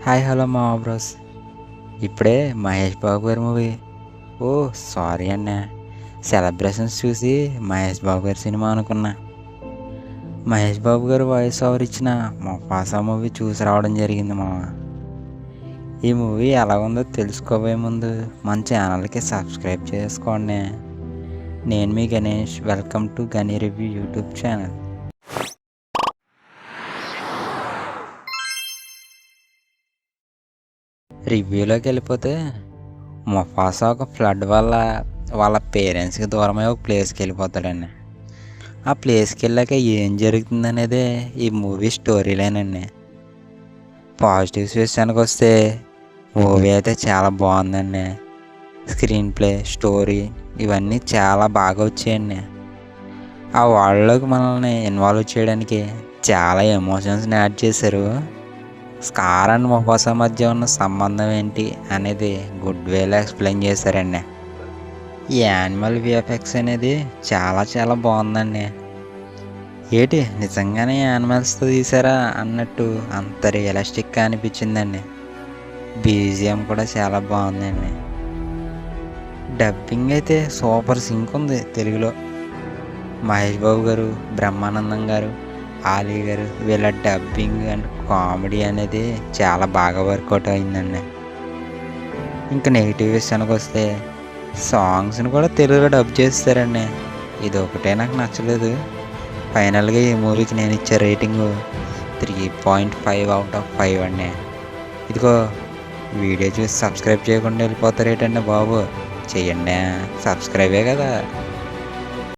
Hi hello మా bros. ఇప్పుడే మహేష్ బాబు గారి మూవీ. ఓ సారీ అన్న, సెలబ్రేషన్స్ చూసి మహేష్ బాబు గారి సినిమా అనుకున్నా. మహేష్ బాబు గారు వాయిస్ ఓవర్ ఇచ్చిన ముఫాసా మూవీ చూసి రావడం జరిగింది మామ. ఈ మూవీ ఎలా ఉందో తెలుసుకోబోయే ముందు మన ఛానల్కి సబ్స్క్రైబ్ చేసుకోండి. నేను మీ గణేష్, వెల్కమ్ టు గనీ రివ్యూ యూట్యూబ్ ఛానల్. రివ్యూలోకి వెళ్ళిపోతే, ముఫాసా ఒక ఫ్లడ్ వల్ల వాళ్ళ పేరెంట్స్కి దూరమై ఒక ప్లేస్కి వెళ్ళిపోతాడండి. ఆ ప్లేస్కి వెళ్ళాక ఏం జరుగుతుందనేదే ఈ మూవీ స్టోరీ లైనండి. పాజిటివ్స్ విషయానికి వస్తే మూవీ అయితే చాలా బాగుందండి. స్క్రీన్ ప్లే, స్టోరీ ఇవన్నీ చాలా బాగా వచ్చాయండి. ఆ వరల్డ్లోకి మనల్ని ఇన్వాల్వ్ చేయడానికి చాలా ఎమోషన్స్ని యాడ్ చేశారు. స్కార్ అండ్ ముఫాసా మధ్య ఉన్న సంబంధం ఏంటి అనేది గుడ్ వేలో ఎక్స్ప్లెయిన్ చేశారండి. ఈ యానిమల్ విఎఫ్ఎక్స్ అనేది చాలా చాలా బాగుందండి. ఏంటి నిజంగానే యానిమల్స్తో తీసారా అన్నట్టు అంత రియలిస్టిక్గా అనిపించిందండి. బీజిఎం కూడా చాలా బాగుందండి. డబ్బింగ్ అయితే సూపర్ సింక్ ఉంది తెలుగులో. మహేష్ బాబు గారు, బ్రహ్మానందం గారు, ఆలీ గారు వీళ్ళ డబ్బింగ్ అండ్ కామెడీ అనేది చాలా బాగా వర్కౌట్ అయిందండి. ఇంకా నెగిటివ్ విషయానికి వస్తే సాంగ్స్ని కూడా తెలుగులో డబ్ చేస్తారండి. ఇది ఒకటే నాకు నచ్చలేదు. ఫైనల్గా ఈ మూవీకి నేను ఇచ్చే రేటింగు 3.5/5 అండి. ఇదిగో వీడియో చూసి సబ్స్క్రైబ్ చేయకుండా వెళ్ళిపోతారేటండి బాబు. చెయ్యండి, సబ్స్క్రైబే కదా.